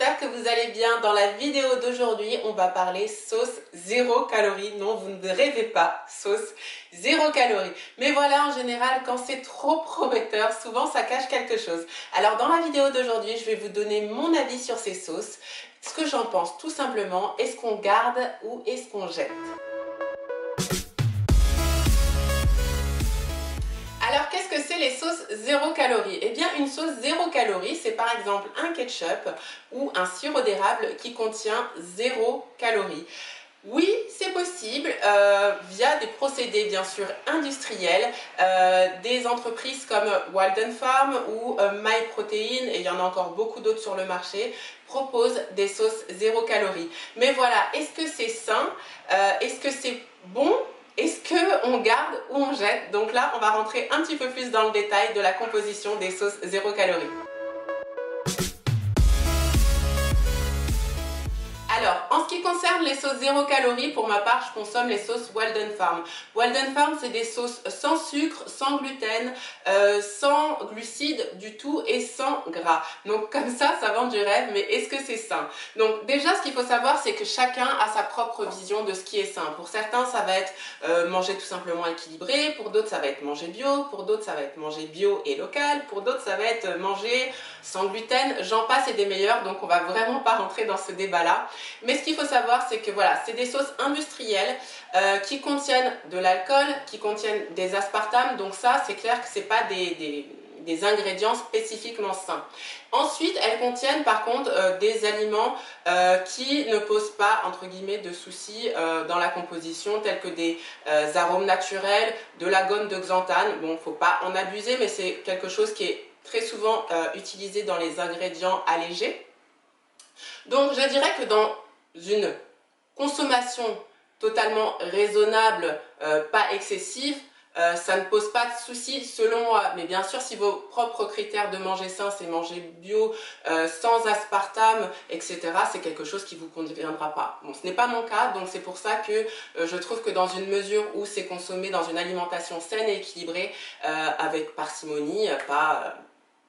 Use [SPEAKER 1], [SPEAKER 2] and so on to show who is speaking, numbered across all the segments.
[SPEAKER 1] j'espère que vous allez bien. Dans la vidéo d'aujourd'hui, on va parler sauce 0 calories. Non, vous ne rêvez pas, sauce 0 calories. Mais voilà, en général, quand c'est trop prometteur, souvent ça cache quelque chose. Alors dans la vidéo d'aujourd'hui, je vais vous donner mon avis sur ces sauces, ce que j'en pense tout simplement, est-ce qu'on garde ou est-ce qu'on jette? Alors, qu'est-ce que c'est les sauces 0 calories? Eh bien, une sauce 0 calories, c'est par exemple un ketchup ou un sirop d'érable qui contient 0 calories. Oui, c'est possible via des procédés bien sûr industriels, des entreprises comme Walden Farm ou MyProtein, et il y en a encore beaucoup d'autres sur le marché, proposent des sauces 0 calories. Mais voilà, est-ce que c'est sain? Est-ce que c'est bon? Est-ce qu'on garde ou on jette? Donc là, on va rentrer un petit peu plus dans le détail de la composition des sauces 0 calories. Alors, en ce qui concerne les sauces 0 calories, pour ma part, je consomme les sauces Walden Farm. Walden Farm, c'est des sauces sans sucre, sans gluten, sans glucides du tout et sans gras. Donc comme ça vend du rêve, mais est-ce que c'est sain? Donc déjà, ce qu'il faut savoir, c'est que chacun a sa propre vision de ce qui est sain. Pour certains, ça va être manger tout simplement équilibré, pour d'autres, ça va être manger bio, pour d'autres, ça va être manger bio et local, pour d'autres, ça va être manger sans gluten, j'en passe et des meilleurs, donc on va vraiment pas rentrer dans ce débat-là. Mais ce qu'il faut savoir, c'est que voilà, c'est des sauces industrielles qui contiennent de l'alcool, qui contiennent des aspartames, donc ça, c'est clair que c'est pas des ingrédients spécifiquement sains. Ensuite, elles contiennent par contre des aliments qui ne posent pas, entre guillemets, de soucis dans la composition, tels que des arômes naturels, de la gomme de xanthane. Bon, faut pas en abuser, mais c'est quelque chose qui est très souvent utilisé dans les ingrédients allégés. Donc je dirais que dans une consommation totalement raisonnable, pas excessive, ça ne pose pas de soucis selon moi. Mais bien sûr, si vos propres critères de manger sain, c'est manger bio, sans aspartame, etc., c'est quelque chose qui ne vous conviendra pas. Bon, ce n'est pas mon cas, donc c'est pour ça que je trouve que dans une mesure où c'est consommé dans une alimentation saine et équilibrée, avec parcimonie, pas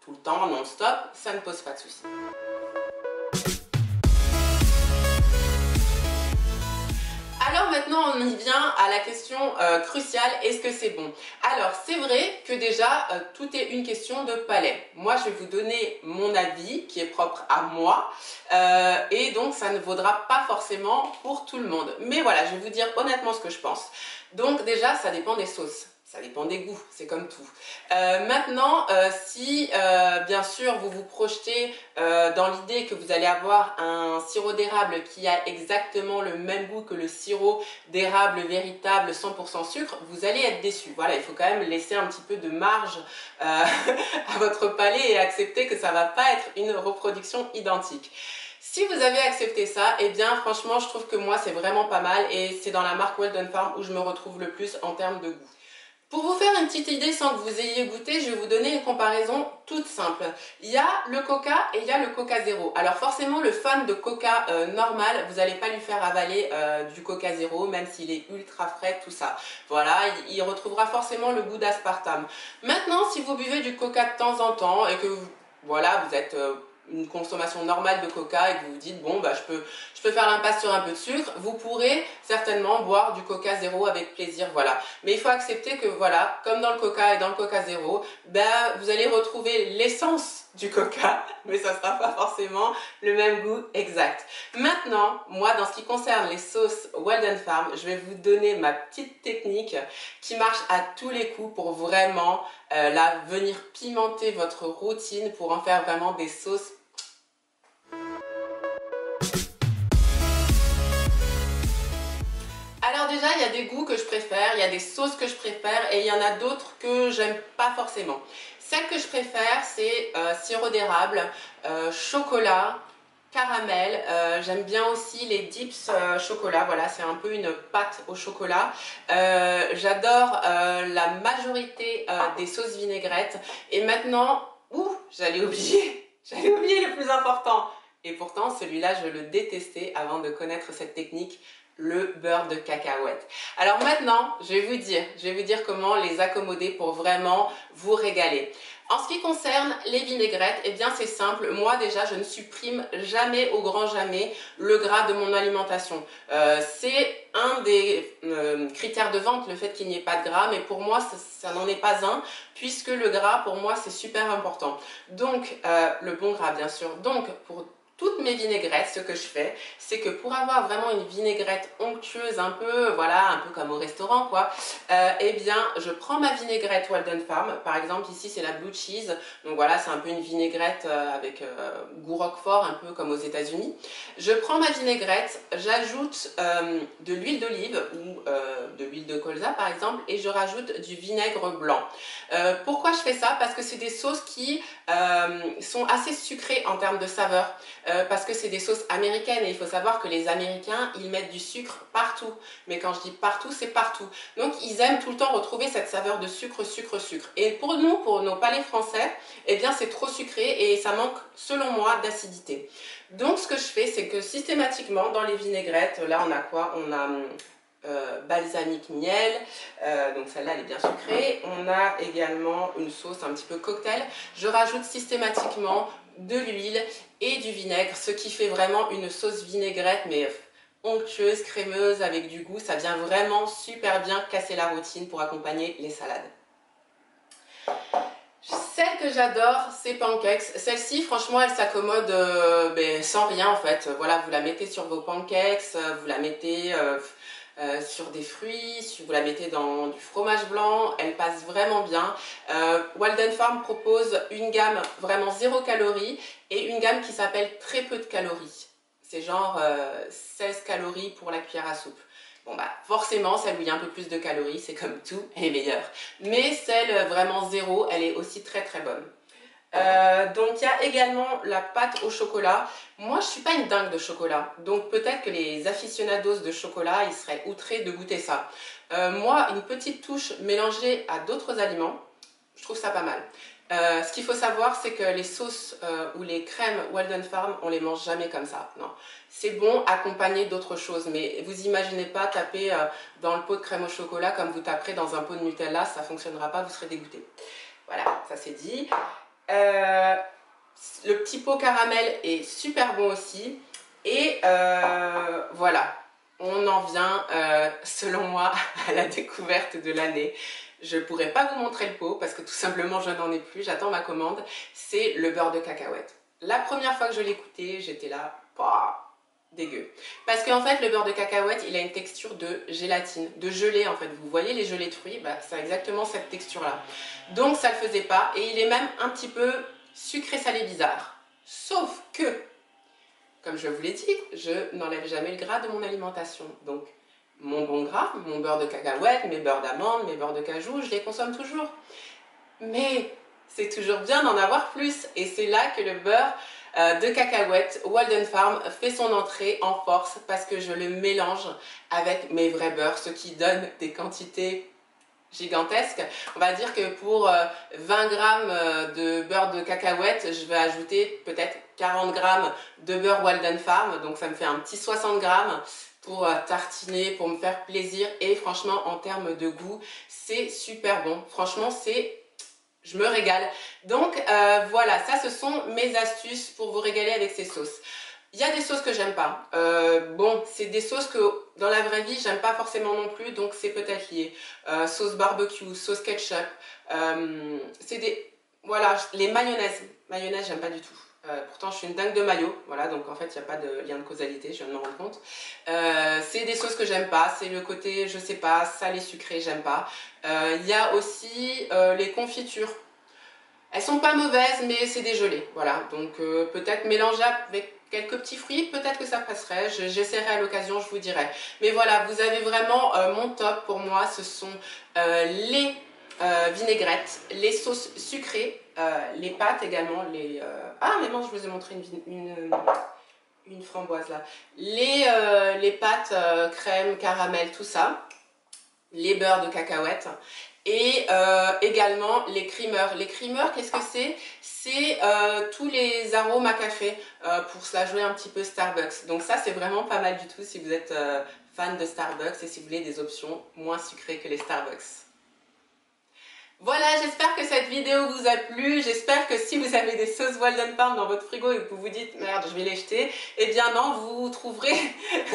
[SPEAKER 1] tout le temps, non-stop, ça ne pose pas de soucis. Alors maintenant, on y vient à la question cruciale, est-ce que c'est bon? Alors, c'est vrai que déjà, tout est une question de palais. Moi, je vais vous donner mon avis, qui est propre à moi, et donc ça ne vaudra pas forcément pour tout le monde. Mais voilà, je vais vous dire honnêtement ce que je pense. Donc déjà, ça dépend des sauces. Ça dépend des goûts, c'est comme tout. Maintenant, si bien sûr vous vous projetez dans l'idée que vous allez avoir un sirop d'érable qui a exactement le même goût que le sirop d'érable véritable 100% sucre, vous allez être déçu. Voilà, il faut quand même laisser un petit peu de marge à votre palais et accepter que ça ne va pas être une reproduction identique. Si vous avez accepté ça, eh bien franchement je trouve que moi c'est vraiment pas mal et c'est dans la marque Walden Farm où je me retrouve le plus en termes de goût. Pour vous faire une petite idée sans que vous ayez goûté, je vais vous donner une comparaison toute simple. Il y a le Coca et il y a le Coca Zéro. Alors forcément, le fan de Coca normal, vous n'allez pas lui faire avaler du Coca Zéro, même s'il est ultra frais, tout ça. Voilà, il retrouvera forcément le goût d'aspartame. Maintenant, si vous buvez du Coca de temps en temps et que voilà, vous êtes une consommation normale de coca et que vous vous dites bon bah je peux faire l'impasse sur un peu de sucre, vous pourrez certainement boire du coca zéro avec plaisir, voilà. Mais il faut accepter que voilà, comme dans le coca et dans le coca zéro, vous allez retrouver l'essence du coca, mais ça sera pas forcément le même goût exact. Maintenant, moi dans ce qui concerne les sauces Walden Farm, je vais vous donner ma petite technique qui marche à tous les coups pour vraiment venir pimenter votre routine, pour en faire vraiment des sauces. Alors déjà, il y a des goûts que je préfère, il y a des sauces que je préfère et il y en a d'autres que j'aime pas forcément. Celle que je préfère, c'est sirop d'érable, chocolat, caramel. J'aime bien aussi les dips chocolat, voilà, c'est un peu une pâte au chocolat. J'adore la majorité des sauces vinaigrettes. Et maintenant, j'allais oublier le plus important. Et pourtant, celui-là, je le détestais avant de connaître cette technique, le beurre de cacahuète. Alors maintenant, je vais vous dire comment les accommoder pour vraiment vous régaler. En ce qui concerne les vinaigrettes, eh bien c'est simple. Moi déjà, je ne supprime jamais, au grand jamais, le gras de mon alimentation. C'est un des critères de vente, le fait qu'il n'y ait pas de gras, mais pour moi, ça n'en est pas un, puisque le gras, pour moi, c'est super important. Donc, le bon gras, bien sûr. Donc, pour toutes mes vinaigrettes, ce que je fais, c'est que pour avoir vraiment une vinaigrette onctueuse, un peu, voilà, un peu comme au restaurant, quoi, eh bien, je prends ma vinaigrette Walden Farm. Par exemple, ici, c'est la Blue Cheese. Donc voilà, c'est un peu une vinaigrette avec goût roquefort, un peu comme aux États-Unis. Je prends ma vinaigrette, j'ajoute de l'huile d'olive ou de l'huile de colza, par exemple, et je rajoute du vinaigre blanc. Pourquoi je fais ça? Parce que c'est des sauces qui sont assez sucrées en termes de saveur. Parce que c'est des sauces américaines et il faut savoir que les Américains, ils mettent du sucre partout. Mais quand je dis partout, c'est partout. Donc ils aiment tout le temps retrouver cette saveur de sucre, sucre, sucre. Et pour nous, pour nos palais français, eh bien c'est trop sucré et ça manque, selon moi, d'acidité. Donc ce que je fais, c'est que systématiquement, dans les vinaigrettes, là on a quoi? On a balsamique miel, donc celle-là elle est bien sucrée. On a également une sauce un petit peu cocktail. Je rajoute systématiquement de l'huile et du vinaigre, ce qui fait vraiment une sauce vinaigrette, mais onctueuse, crémeuse, avec du goût. Ça vient vraiment super bien casser la routine pour accompagner les salades. Celle que j'adore, c'est pancakes. Celle-ci, franchement, elle s'accommode sans rien en fait. Voilà, vous la mettez sur vos pancakes, vous la mettez sur des fruits, vous la mettez dans du fromage blanc, elle passe vraiment bien. Walden Farm propose une gamme vraiment 0 calories et une gamme qui s'appelle très peu de calories. C'est genre 16 calories pour la cuillère à soupe. Bon bah forcément celle où il y a un peu plus de calories, c'est comme tout, elle est meilleure. Mais celle vraiment 0, elle est aussi très très bonne. Donc il y a également la pâte au chocolat. Moi je suis pas une dingue de chocolat, donc peut-être que les aficionados de chocolat ils seraient outrés de goûter ça. Moi une petite touche mélangée à d'autres aliments, je trouve ça pas mal. Ce qu'il faut savoir, c'est que les sauces ou les crèmes Walden Farm, on les mange jamais comme ça. Non, c'est bon accompagné d'autres choses, mais vous imaginez pas taper dans le pot de crème au chocolat comme vous taperez dans un pot de Nutella, ça fonctionnera pas, vous serez dégoûté. Voilà, ça c'est dit. Le petit pot caramel est super bon aussi. Et voilà, on en vient, selon moi, à la découverte de l'année. Je ne pourrais pas vous montrer le pot parce que tout simplement je n'en ai plus, j'attends ma commande. C'est le beurre de cacahuète. La première fois que je l'ai goûté, j'étais là, dégueu. Parce qu'en fait, le beurre de cacahuète, il a une texture de gélatine, de gelée en fait. Vous voyez les gelées de fruits, bah, c'est exactement cette texture-là. Donc ça ne le faisait pas et il est même un petit peu sucré, salé, bizarre. Sauf que, comme je vous l'ai dit, je n'enlève jamais le gras de mon alimentation. Donc mon bon gras, mon beurre de cacahuète, mes beurres d'amande, mes beurres de cajou, je les consomme toujours. Mais c'est toujours bien d'en avoir plus. Et c'est là que le beurre de cacahuète Walden Farm fait son entrée en force parce que je le mélange avec mes vrais beurres, ce qui donne des quantités gigantesques. On va dire que pour 20 grammes de beurre de cacahuète, je vais ajouter peut-être 40 grammes de beurre Walden Farm, donc ça me fait un petit 60 grammes pour tartiner, pour me faire plaisir et franchement en termes de goût, c'est super bon. Franchement, je me régale. Donc voilà, ça ce sont mes astuces pour vous régaler avec ces sauces. Il y a des sauces que j'aime pas. Bon, c'est des sauces que dans la vraie vie, j'aime pas forcément non plus, donc c'est peut-être lié. Sauce barbecue, sauce ketchup. C'est des... Voilà, les mayonnaises. Mayonnaise, j'aime pas du tout. Pourtant, je suis une dingue de mayo. Voilà, donc en fait, il n'y a pas de lien de causalité, je viens de me rendre compte. C'est des sauces que j'aime pas. C'est le côté, je sais pas, salé, sucré, j'aime pas. Il y a aussi les confitures. Elles sont pas mauvaises, mais c'est des gelées. Voilà, donc peut-être mélanger avec quelques petits fruits, peut-être que ça passerait. J'essaierai à l'occasion, je vous dirai. Mais voilà, vous avez vraiment mon top pour moi. Ce sont les vinaigrettes, les sauces sucrées, les pâtes également. Ah, mais non, je vous ai montré une framboise là. Les pâtes crème, caramel, tout ça. Les beurres de cacahuètes et également les creamers. Les creamers, qu'est-ce que c'est? C'est tous les arômes à café pour se la jouer un petit peu Starbucks. Donc ça, c'est vraiment pas mal du tout si vous êtes fan de Starbucks et si vous voulez des options moins sucrées que les Starbucks. Voilà, j'espère que cette vidéo vous a plu. J'espère que si vous avez des sauces Walden Farm dans votre frigo et que vous vous dites merde, je vais les jeter, eh bien non, vous trouverez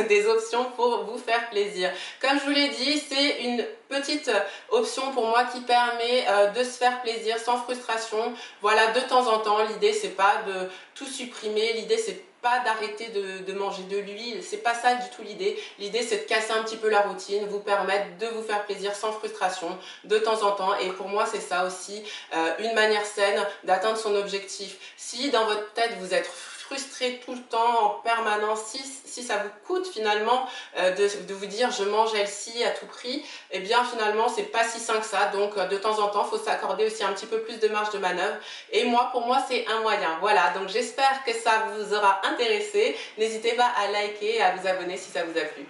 [SPEAKER 1] des options pour vous faire plaisir. Comme je vous l'ai dit, c'est une petite option pour moi qui permet de se faire plaisir sans frustration. Voilà, de temps en temps, l'idée c'est pas de tout supprimer, l'idée c'est pas d'arrêter de manger de l'huile, c'est pas ça du tout l'idée. L'idée c'est de casser un petit peu la routine, vous permettre de vous faire plaisir sans frustration de temps en temps, et pour moi c'est ça aussi une manière saine d'atteindre son objectif. Si dans votre tête vous êtes frustré tout le temps en permanence, si ça vous coûte finalement de vous dire je mange healthy à tout prix, et bien finalement c'est pas si sain que ça. Donc de temps en temps il faut s'accorder aussi un petit peu plus de marge de manœuvre, et pour moi c'est un moyen. Voilà, donc j'espère que ça vous aura intéressé. N'hésitez pas à liker et à vous abonner si ça vous a plu.